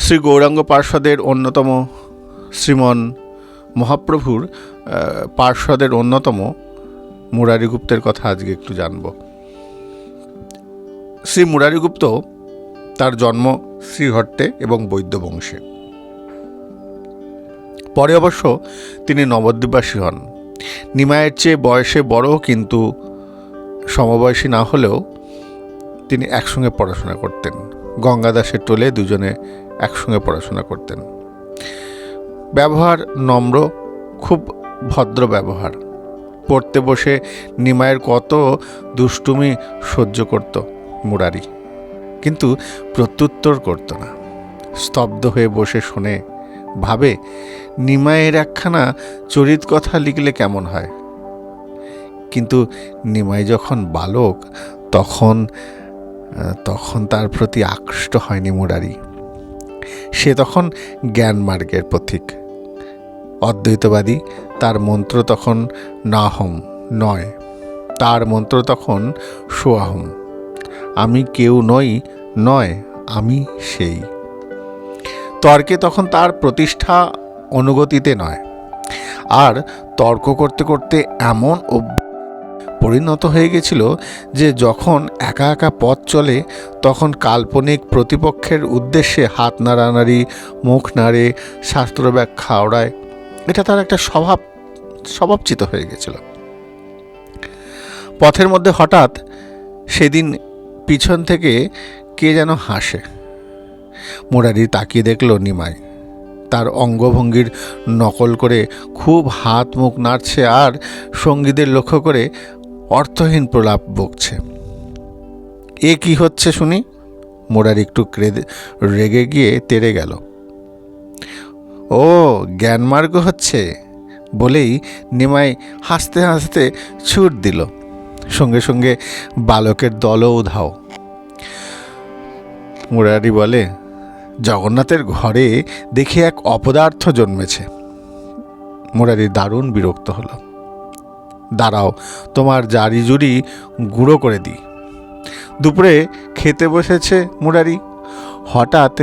শ্রী গৌরাঙ্গ পার্ষদের অন্যতম শ্রীমন মহাপ্রভুর পার্ষদের অন্যতম মুরারিগুপ্তের কথা আজকে একটু জানব। শ্রী মুরারিগুপ্ত তার জন্ম শ্রীহট্টে এবং বৈদ্য বংশে। পরে অবশ্য তিনি নবদ্বীপবাসী হন। নিমাইয়ের চেয়ে বয়সে বড়, কিন্তু সমবয়সী না হলেও তিনি একসঙ্গে পড়াশোনা করতেন। গঙ্গাদাসের টোলে দুজনে একসঙ্গে পড়াশোনা করতেন। ব্যবহার নম্র, খুব ভদ্র ব্যবহার। পড়তে বসে নিমাইয়ের কত দুষ্টুমি সহ্য করত মুরারি, কিন্তু প্রত্যুত্তর করত না। স্তব্ধ হয়ে বসে শুনে ভাবে, নিমাইয়ের একখানা চরিত কথা লিখলে কেমন হয়। কিন্তু নিমাই যখন বালক, তখন তার প্রতি আকৃষ্ট হয়নি মুরারি। সে তখন জ্ঞানমার্গের পথিক, অদ্বৈতবাদী। তার মন্ত্র তখন নাহম নয়, তার মন্ত্র তখন সোয়াহম। আমি কেউ নয়, আমি সেই। তর্কে তখন তার প্রতিষ্ঠা অনুগতিতে নয়, আর তর্ক করতে করতে এমন পরিণত হয়ে গেছিল যে যখন একা একা পথ চলে, তখন কাল্পনিক প্রতিপক্ষের উদ্দেশ্যে হাত নাড়ানাড়ি, মুখ নাড়ে, শাস্ত্র ব্যাখ্যা ওড়ায়। এটা তার একটা স্বভাবচিত হয়ে গেছিল। পথের মধ্যে হঠাৎ সেদিন পিছন থেকে কে যেন হাসে। মুরারি তাকিয়ে দেখল নিমাই। তার অঙ্গভঙ্গির নকল করে খুব হাত মুখ নাড়ছে, আর সঙ্গীদের লক্ষ্য করে অর্থহীন প্রলাপ বকছে। এ কি হচ্ছে শুনি? মুরারি একটু রেগে গিয়ে তেড়ে গেল। ও, জ্ঞানমার্গ হচ্ছে বলেই নিমাই হাসতে হাসতে ছুট দিল। সঙ্গে সঙ্গে বালকের দলও উধাও। মুরারি বলে, জগন্নাথের ঘরে দেখি এক অপদার্থ জন্মেছে। মুরারি দারুণ বিরক্ত হলো। দাঁড়াও, তোমার জারি জুরি গুঁড়ো করে দিই। দুপুরে খেতে বসেছে মুরারি। হঠাৎ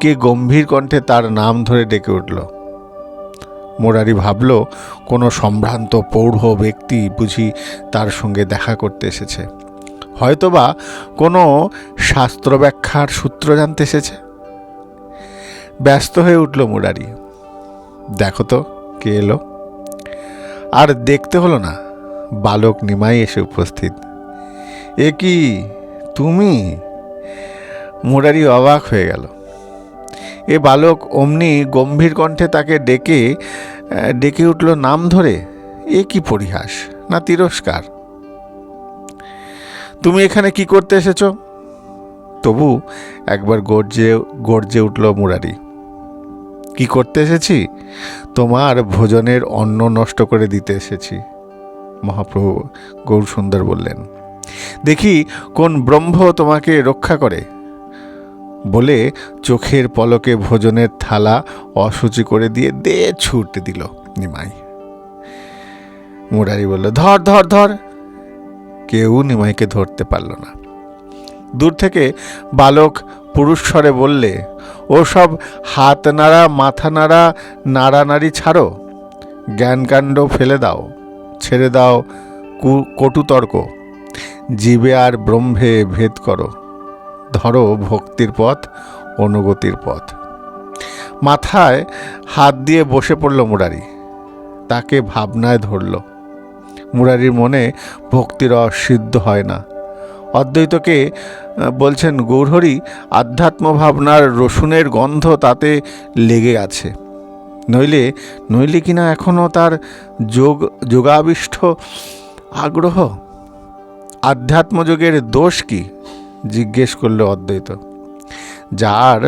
কে গম্ভীর কণ্ঠে তার নাম ধরে ডেকে উঠল। মুরারি ভাবল, কোনো সম্ভ্রান্ত পৌঢ় ব্যক্তি বুঝি তার সঙ্গে দেখা করতে এসেছে, হয়তোবা কোনো শাস্ত্র ব্যাখ্যার সূত্র জানতে এসেছে। ব্যস্ত হয়ে উঠল মুরারি। দেখো তো কে এলো। আর দেখতে হলো না, বালক নিমাই এসে উপস্থিত। এ কি তুমি? মুরারি অবাক হয়ে গেল। এ বালক অমনি গম্ভীর কণ্ঠে তাকে ডেকে উঠল নাম ধরে। এ কি পরিহাস না তিরস্কার! তুমি এখানে কি করতে এসেছ? তবু একবার গর্জে উঠল মুরারি। কি করতে এসেছি? তোমার ভোজনের অন্ন নষ্ট করে দিতে এসেছি, মহাপ্রভু গৌরসুন্দর বললেন। দেখি কোন ব্রহ্ম তোমাকে রক্ষা করে। বলে চোখের পলকে ভোজনের থালা অশুচি করে দিয়ে ছুটে দিল নিমাই। মুরারি বলল, ধর ধর ধর। কেউ নিমাইকে ধরতে পারল না। দূর থেকে বালক পুরুষ স্বরে বললে, ও সব হাত নাড়া, মাথা নাড়া, নাড়ানাড়ি ছাড়ো। জ্ঞানকাণ্ড ফেলে দাও, ছেড়ে দাও কটুতর্ক। জীবে আর ব্রহ্মে ভেদ করো। ধরো ভক্তির পথ, অনুগতির পথ। মাথায় হাত দিয়ে বসে পড়ল মুরারি। তাকে ভাবনায় ধরল। মুরারির মনে ভক্তির অসিদ্ধ হয় না। অদ্বৈতকে বলছেন, গৌরহরি আধ্যাত্ম ভাবনার রসুনের গন্ধ তাতে লেগে আছে। নইলে কিনা এখনও তার যোগাবিষ্ট আগ্রহ। আধ্যাত্মযোগের দোষ কি? জিজ্ঞেস করল অদ্বৈত। যার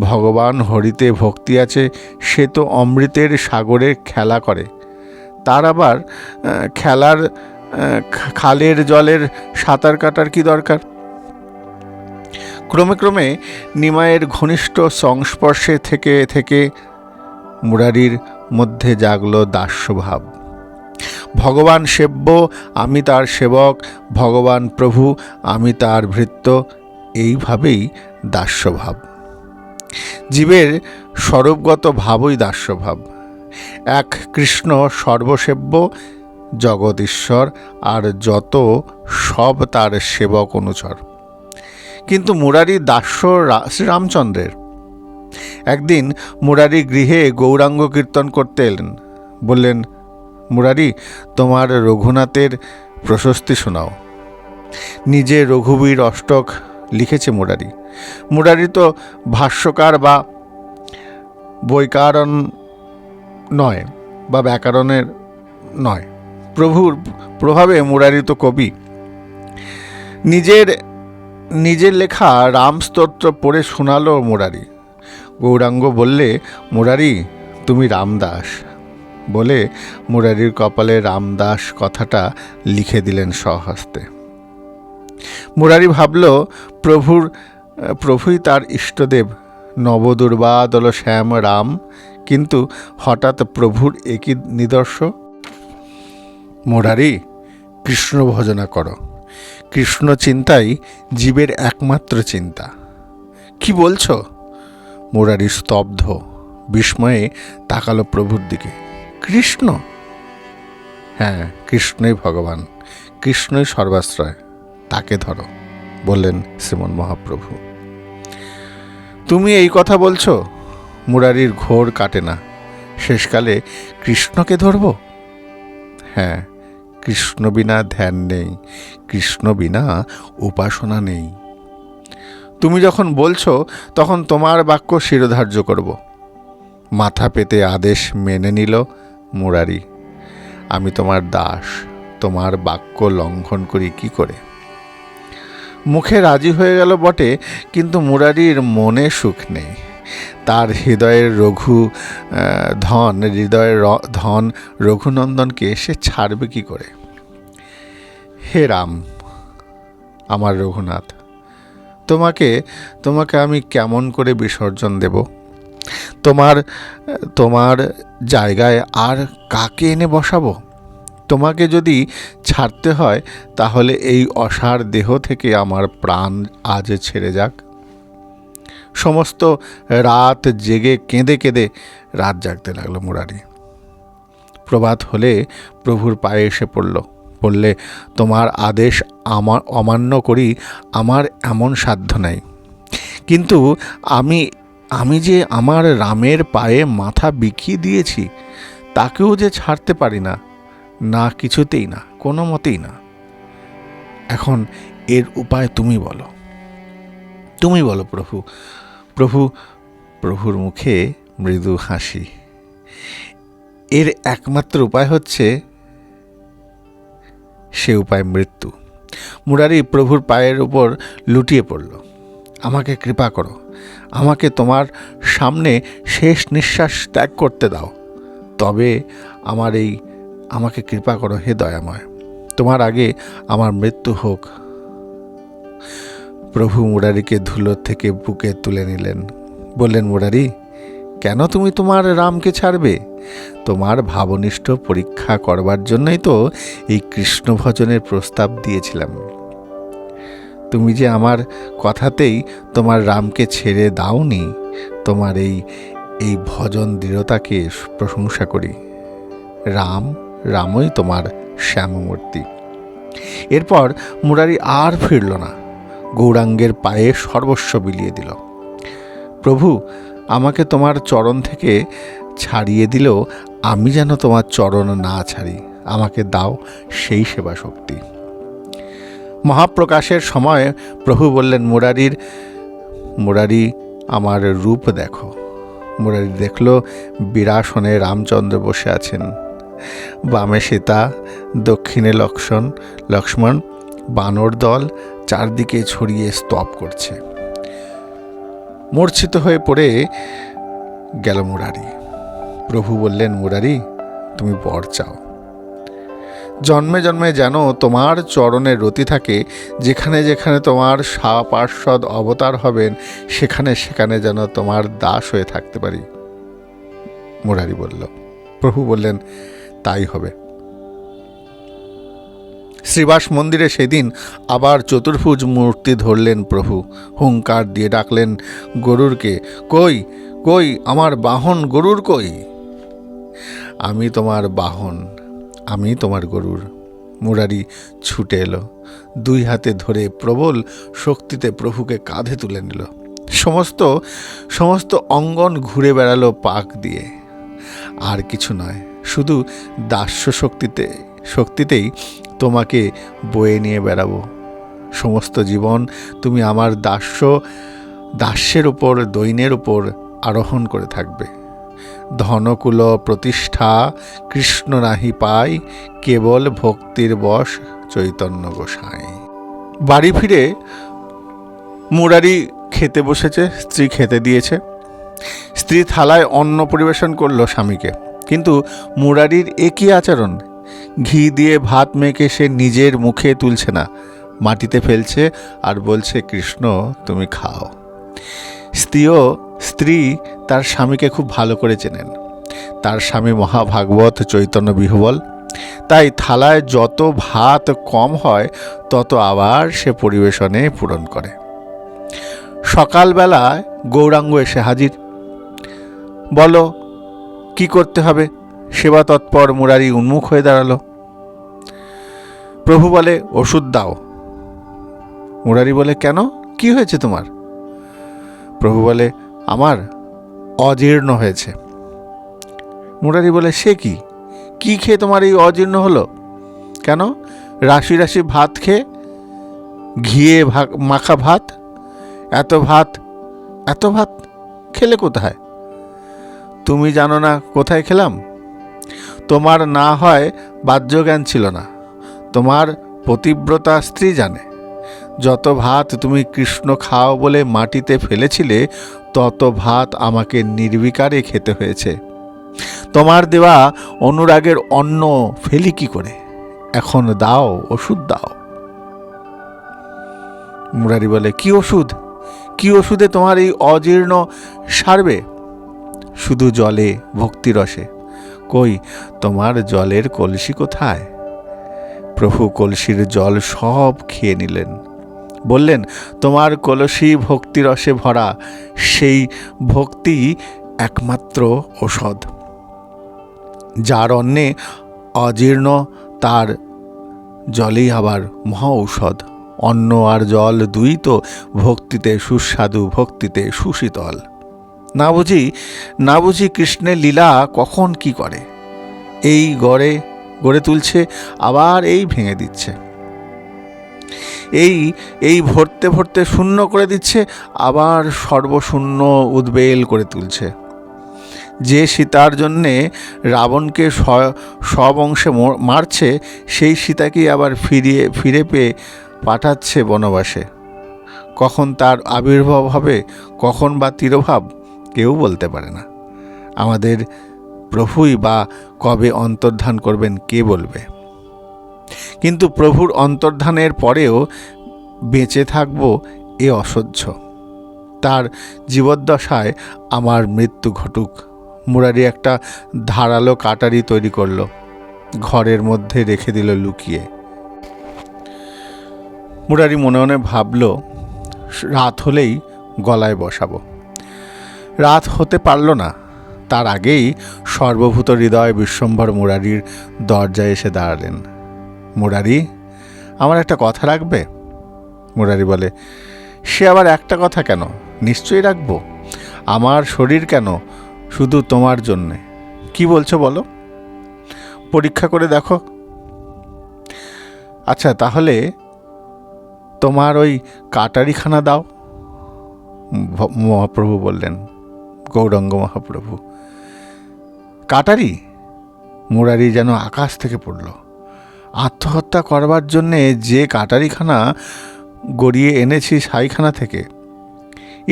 ভগবান হরিতে ভক্তি আছে, সে তো অমৃতের সাগরে খেলা করে। তার আবার খালের জলের সাঁতার কাটার কি দরকার? ক্রমে ক্রমে নিমাইয়ের ঘনিষ্ঠ সংস্পর্শে থেকে থেকে মুরারির মধ্যে জাগল দাস্যভাব। ভগবান সেব্য, আমি তার সেবক। ভগবান প্রভু, আমি তার ভৃত্য। এইভাবেই দাস্যভাব। জীবের স্বরূপগত ভাবই দাস্যভাব। এক কৃষ্ণ সর্বসেব্য জগৎ ঈশ্বর, আর যত সব তার সেবক অনুচর। কিন্তু মুরারি দাস্য শ্রীরামচন্দ্রের। একদিন মুরারি গৃহে গৌরাঙ্গ কীর্তন করতে এলেন। বললেন, মুরারি, তোমার রঘুনাথের প্রশস্তি শোনাও। নিজে রঘুবীর অষ্টক লিখেছে মুরারি। মুরারি তো ভাষ্যকার বা বৈকারণ নয়, বা ব্যাকরণের নয়। প্রভুর প্রভাবে মুরারি তো কবি। নিজের লেখা রামস্তোত্র পড়ে শোনালো মুরারি। গৌরাঙ্গ বললে, মুরারি, তুমি রামদাস। বলে মুরারির কপালে রামদাস কথাটা লিখে দিলেন স্বহস্তে। মুরারি ভাবল, প্রভুই তার ইষ্টদেব, নবদুর্বাদল শ্যাম রাম। কিন্তু হঠাৎ প্রভুর একই নিদর্শ। মুরারি, কৃষ্ণ ভজনা করো। কৃষ্ণ চিন্তাই জীবের একমাত্র চিন্তা। কি বলছো? মুরারি স্তব্ধ, বিস্ময়ে তাকালো প্রভুর দিকে। কৃষ্ণ? হ্যাঁ, কৃষ্ণই ভগবান, কৃষ্ণই সর্বাশ্রয়, তাকে ধরো, বললেন শ্রীমন মহাপ্রভু। তুমি এই কথা বলছো? মুরারির ঘোর কাটে না। শেষকালে কৃষ্ণকে ধরব? হ্যাঁ, কৃষ্ণ বিনা ধ্যান নেই, কৃষ্ণ বিনা উপাসনা নেই। তুমি যখন বলছো তখন তোমার বাক্য শিরোধার্য করব। মাথা পেতে আদেশ মেনে নিল মুরারি। আমি তোমার দাস, তোমার বাক্য লঙ্ঘন করি কি করে? মুখে রাজি হয়ে গেল বটে, কিন্তু মুরারির মনে সুখ নেই। তার হৃদয়ের ধন রঘুনন্দনকে সে ছাড়বে কি করে? হে রাম, আমার রঘুনাথ, তোমাকে আমি কেমন করে বিসর্জন দেব? তোমার জায়গায় আর কাকে এনে বসাবো? তোমাকে যদি ছাড়তে হয় তাহলে এই অসার দেহ থেকে আমার প্রাণ আজ ছেড়ে যাক। সমস্ত রাত জেগে কেঁদে কেঁদে রাত জাগতে লাগলো মুরারি। প্রভাত হলে প্রভুর পায়ে এসে পড়লে, তোমার আদেশ অমান্য করি আমার এমন সাধ্য নাই। কিন্তু আমি যে আমার রামের পায়ে মাথা বিকিয়ে দিয়েছি, তাকেও যে ছাড়তে পারি না, না কিছুতেই না, কোনো মতেই না। এখন এর উপায় তুমি বলো প্রভু। প্রভুর মুখে মৃদু হাসি। এর একমাত্র উপায় হচ্ছে, সে উপায় মৃত্যু। মুরারি প্রভুর পায়ের উপর লুটিয়ে পড়ল। আমাকে কৃপা করো, আমাকে তোমার সামনে শেষ নিঃশ্বাস ত্যাগ করতে দাও। তবে আমাকে কৃপা করো হে দয়াময়, তোমার আগে আমার মৃত্যু হোক। প্রভু মুরারিকে ধুলোর থেকে বুকে তুলে নিলেন। বললেন, মুরারি, কেন তুমি তোমার রামকে ছাড়বে? তোমার ভাবনিষ্ঠ পরীক্ষা করবার জন্যই তো এই কৃষ্ণ ভজনের প্রস্তাব দিয়েছিলাম। তুমি যে আমার কথাতেই তোমার রামকে ছেড়ে দাওনি, তোমার এই ভজন দৃঢ়তাকে প্রশংসা করি। রামই তোমার শ্যামমূর্তি। এরপর মুরারি আর ফিরল না, গৌরাঙ্গের পায়ে সর্বস্ব বিলিয়ে দিল। প্রভু, আমাকে তোমার চরণ থেকে ছাড়িয়ে দিলেও আমি যেন তোমার চরণ না ছাড়ি। আমাকে দাও সেই সেবা শক্তি। মহাপ্রকাশের সময় প্রভু বললেন, মুরারি, আমার রূপ দেখো। মুরারি দেখল বিরাসনে রামচন্দ্র বসে আছেন। বামে সীতা, দক্ষিণে লক্ষ্মণ, বানর দল চারদিকে ছড়িয়ে স্তব করছে। মূর্ছিত হয়ে পড়ে গেল মুরারি। প্রভু বললেন, মুরারি, তুমি বর চাও। জন্মে জন্মে যেন তোমার চরণের রতি থাকে। যেখানে যেখানে তোমার পার্ষদ অবতার হবেন, সেখানে সেখানে যেন তোমার দাস হয়ে থাকতে পারি। মুরারি বলল। প্রভু বললেন, তাই হবে। শ্রীবাস মন্দিরে সেদিন আবার চতুর্ভুজ মূর্তি ধরলেন প্রভু। হুঙ্কার দিয়ে ডাকলেন গরুরকে, কই কই আমার বাহন গরুর কই? আমি তোমার বাহন, আমি তোমার গরুর। মুরারি ছুটে এলো, দুই হাতে ধরে প্রবল শক্তিতে প্রভুকে কাঁধে তুলে নিল। সমস্ত সমস্ত অঙ্গন ঘুরে বেড়ালো পাক দিয়ে। আর কিছু নয়, শুধু দাস্য শক্তিতেই তোমাকে বয়ে নিয়ে বেড়াবো। সমস্ত জীবন তুমি আমার দাস্যের উপর, দৈন্যের উপর আরোহণ করে থাকবে। ধনকুল প্রতিষ্ঠা কৃষ্ণ নাহি পাই, কেবল ভক্তির বশ চৈতন্য গোসাই। বাড়ি ফিরে মুরারি খেতে বসেছে, স্ত্রী খেতে দিয়েছে। স্ত্রী থালায় অন্ন পরিবেশন করলো স্বামীকে, কিন্তু মুরারির একই আচরণ। ঘি দিয়ে ভাত মেখে সে নিজের মুখে তুলছে না, মাটিতে ফেলছে আর বলছে, কৃষ্ণ তুমি খাও। স্ত্রী তার স্বামীকে খুব ভালো করে চেনেন। তার স্বামী মহাভাগবত চৈতন্য বিহবল, তাই থালায় যত ভাত কম হয় তত আবার সে পরিবেশনে পূরণ করে। সকালবেলায় গৌরাঙ্গ এসে হাজির। বলো কি করতে হবে? সেবা তৎপর মুরারি উন্মুখ হয়ে দাঁড়ালো। প্রভু বলে, ওষুধ দাও। মুরারি বলে, কেন, কি হয়েছে তোমার? প্রভু বলে, আমার অজীর্ণ হয়েছে। মুরারি বলে, সে কি খেয়ে তোমার এই অজীর্ণ হলো? কেন? রাশি রাশি ভাত খেয়ে, ঘিয়ে মাখা ভাত। এত ভাত খেলে কোথায়? তুমি জানো না কোথায় খেলাম? তোমার না হয় বাহ্য জ্ঞান ছিল না, তোমার পতিব্রতা স্ত্রী জানে। যত ভাত তুমি কৃষ্ণ খাও বলে মাটিতে ফেলেছিলে, তত ভাত আমাকে নির্বিকারে খেতে হয়েছে। তোমার দেওয়া অনুরাগের অন্ন ফেলি কি করে? এখন দাও, ওষুধ দাও। মুরারি বলে, কি ওষুধে তোমার এই অজীর্ণ সারবে? শুধু জলে, ভক্তিরসে। কই তোমার জলের কলসি কোথায়? প্রভু কলসির জল সব খেয়ে নিলেন। বললেন, তোমার কলসি ভক্তিরসে ভরা, সেই ভক্তি একমাত্র ঔষধ। যার অন্নে অজীর্ণ, তার জলেই আবার মহা ঔষধ। অন্ন আর জল দুই তো ভক্তিতে সুস্বাদু, ভক্তিতে সুশীতল। না বুঝি কৃষ্ণের লীলা কখন কি করে। এই গড়ে তুলছে, আবার এই ভেঙে দিচ্ছে। এই ভরতে ভরতে শূন্য করে দিচ্ছে, আবার সর্বশূন্য উদ্বেল করে তুলছে। যে সীতার জন্যে রাবণকে সব অংশে মারছে, সেই সীতাকেই আবার ফিরে পেয়ে পাঠাচ্ছে বনবাসে। কখন তার আবির্ভাব হবে, কখন বা তিরোভাব, কেউ বলতে পারে না। আমাদের প্রভুই বা কবে অন্তর্ধান করবেন, কে বলবে? কিন্তু প্রভুর অন্তর্ধানের পরেও বেঁচে থাকব এ অসহ্য। তার জীবদ্দশায় আমার মৃত্যু ঘটুক। মুরারি একটা ধারালো কাটারি তৈরি করলো, ঘরের মধ্যে রেখে দিল লুকিয়ে। মুরারি মনে মনে ভাবল, রাত হলেই গলায় বসাবো। রাত হতে পারল না, তার আগেই সর্বভূত হৃদয় বিশ্বম্ভর মুরারির দরজায় এসে দাঁড়ালেন। মুরারি, আমার একটা কথা রাখবে? মুরারি বলে, সে আবার একটা কথা কেন, নিশ্চয়ই রাখবো। আমার শরীর কেন, শুধু তোমার জন্যে। কি বলছো বলো, পরীক্ষা করে দেখো। আচ্ছা, তাহলে তোমার ওই কাটারিখানা দাও। মহাপ্রভু বললেন, গৌরাঙ্গ মহাপ্রভু। কাটারি? মুরারি যেন আকাশ থেকে পড়ল। আত্মহত্যা করবার জন্যে যে কাটারিখানা গড়িয়ে এনেছি সাইখানা থেকে,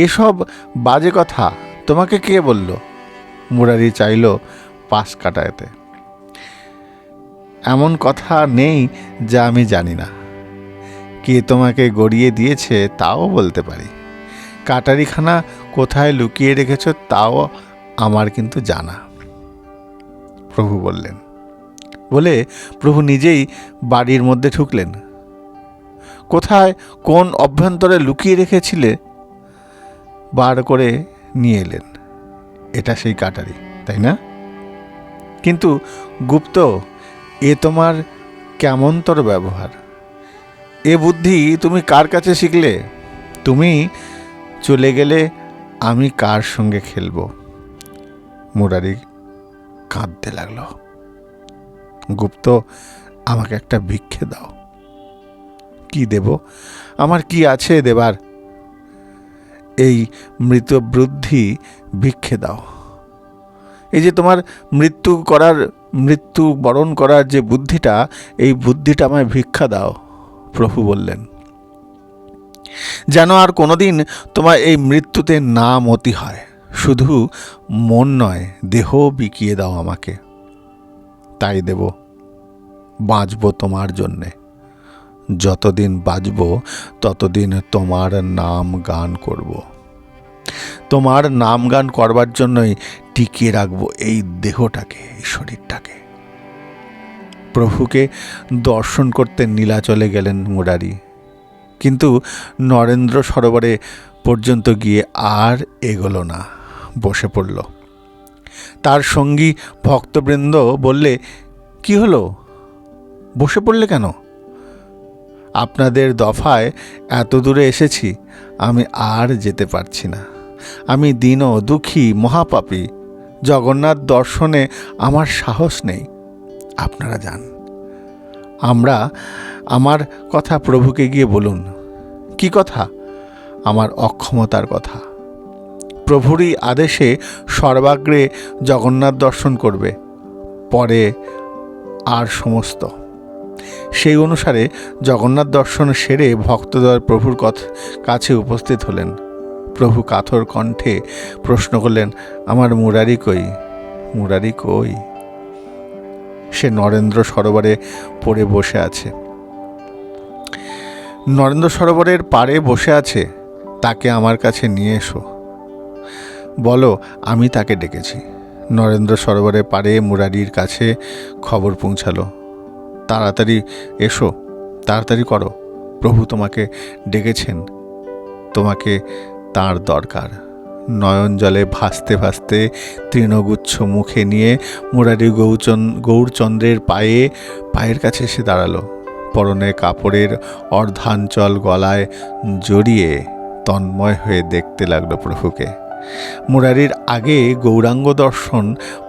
এসব বাজে কথা তোমাকে কে বলল? মুরারি চাইল পাশ কাটাতে। এমন কথা নেই যা আমি জানি না। কে তোমাকে গড়িয়ে দিয়েছে তাও বলতে পারি। কাটারিখানা কোথায় লুকিয়ে রেখেছ তাও আমার কিন্তু জানা। প্রভু বললেন, বলে প্রভু নিজেই বাড়ির মধ্যে ঢুকলেন। কোথায় কোন অভ্যন্তরে লুকিয়ে রেখেছিলে বার করে নিয়ে এলেন। এটা সেই কাটারি, তাই না? কিন্তু গুপ্ত, এ তোমার কেমনতর ব্যবহার? এ বুদ্ধি তুমি কার কাছে শিখলে? তুমি চলে গেলে আমি কার সঙ্গে খেলব? মুরারি কাঁদতে লাগলো। গুপ্ত, আমাকে একটা ভিক্ষে দাও। কি দেব? আমার কি আছে দেবার? এই মৃত বুদ্ধি ভিক্ষে দাও। এই যে তোমার মৃত্যু বরণ করার যে বুদ্ধিটা, এই বুদ্ধিটা আমায় ভিক্ষা দাও। প্রভু বললেন, যেন আর কোনোদিন তোমার এই মৃত্যুতে না মতি হয়। শুধু মন নয়, দেহ বিকিয়ে দাও আমাকে, তাই দেব। বাঁচব তোমার জন্যে। যতদিন বাঁচব ততদিন তোমার নাম গান করব। তোমার নাম গান করবার জন্যই টিকিয়ে রাখবো এই দেহটাকে, এই শরীরটাকে। প্রভুকে দর্শন করতে নীলাচলে গেলেন মুরারি, কিন্তু নরেন্দ্র সরোবরে পর্যন্ত গিয়ে আর এগোলো না, বসে পড়ল। তার সঙ্গী ভক্তবৃন্দ বললে, কি হলো, বসে পড়লে কেন? আপনাদের দফায় এত দূরে এসেছি, আমি আর যেতে পারছি না। আমি দীন, দুঃখী, মহাপাপী। জগন্নাথ দর্শনে আমার সাহস নেই। আপনারা যান। আমার কথা প্রভুকে গিয়ে বলুন। কি কথা? আমার অক্ষমতার কথা। প্রভুরই আদেশে সর্বাগ্রে জগন্নাথ দর্শন করবে, পরে আর সমস্ত। সেই অনুসারে জগন্নাথ দর্শন সেরে ভক্তদ্বয় প্রভুর কাছে উপস্থিত হলেন। প্রভু কাতর কণ্ঠে প্রশ্ন করলেন, আমার মুরারি কই? মুরারি কই? সে নরেন্দ্র সরোবরে পড়ে বসে আছে। নরেন্দ্র সরোবরের পাড়ে বসে আছে। তাকে আমার কাছে নিয়ে এসো। বলো আমি তাকে ডেকেছি। নরেন্দ্র সরোবরের পাড়ে মুরারির কাছে খবর পৌঁছালো, তাড়াতাড়ি এসো, তাড়াতাড়ি করো, প্রভু তোমাকে ডেকেছেন, তোমাকে তার দরকার। নয়ন জলে ভাসতে ভাসতে তৃণগুচ্ছ মুখে নিয়ে মুরারি গৌরচন্দ্রের পায়ের কাছে এসে দাঁড়ালো। পরনে কাপড়ের অর্ধাঞ্চল গলায় জড়িয়ে তন্ময় হয়ে দেখতে লাগলো প্রভুকে। মুরারির আগে গৌরাঙ্গ দর্শন,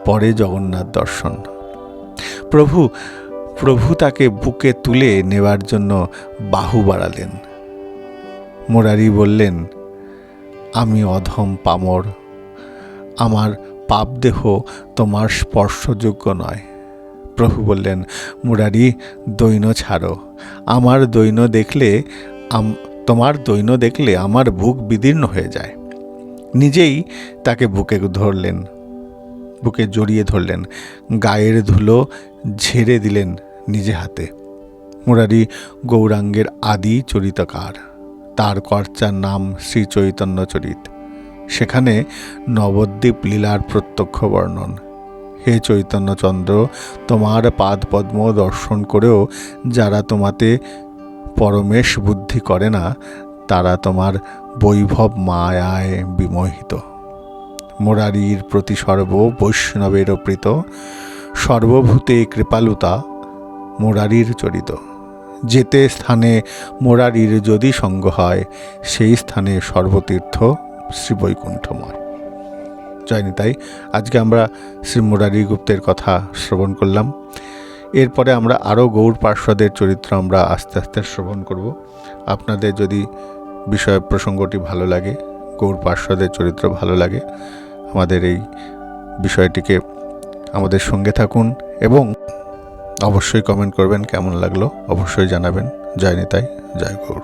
পরে জগন্নাথ দর্শন। প্রভু তাকে বুকে তুলে নেবার জন্য বাহু বাড়ালেন। মুরারি বললেন, আমি অধম পামর, আমার পাপ দেহ তোমার স্পর্শযোগ্য নয়। প্রভু বললেন, মুরারি দৈন্য ছাড়ো। তোমার দৈন্য দেখলে আমার বুক বিদীর্ণ হয়ে যায়। নিজেই তাকে বুকে জড়িয়ে ধরলেন, গায়ের ধুলো ঝেড়ে দিলেন নিজে হাতে। মুরারি গৌরাঙ্গের আদি চরিতকার। তার কর্চার নাম শ্রী চৈতন্য চরিত। সেখানে নবদ্বীপ লীলার প্রত্যক্ষ বর্ণন। হে চৈতন্যচন্দ্র, তোমার পাদ পদ্ম দর্শন করেও যারা তোমাতে পরমেশ বুদ্ধি করে না, তারা তোমার বৈভব মায়ায় বিমোহিত। মুরারির প্রতি সর্ব বৈষ্ণবের প্রীত, সর্বভূতে কৃপালুতা মুরারির চরিত। যেতে স্থানে মুরারির যদি সঙ্গ হয়, সেই স্থানে সর্বতীর্থ শ্রীবৈকুণ্ঠময়। জয় নিতাই। আজকে আমরা শ্রী মুরারি গুপ্তের কথা শ্রবণ করলাম। এরপরে আমরা আরও গৌর পার্শ্বদের চরিত্র আমরা আস্তে আস্তে শ্রবণ করব। আপনাদের যদি বিষয় প্রসঙ্গটি ভালো লাগে, গৌর পার্শ্বদের চরিত্র ভালো লাগে, আমাদের এই বিষয়টিকে আমাদের সঙ্গে থাকুন এবং অবশ্যই কমেন্ট করবেন কেমন লাগলো, অবশ্যই জানাবেন। জয় নিতাই, জয় গৌর।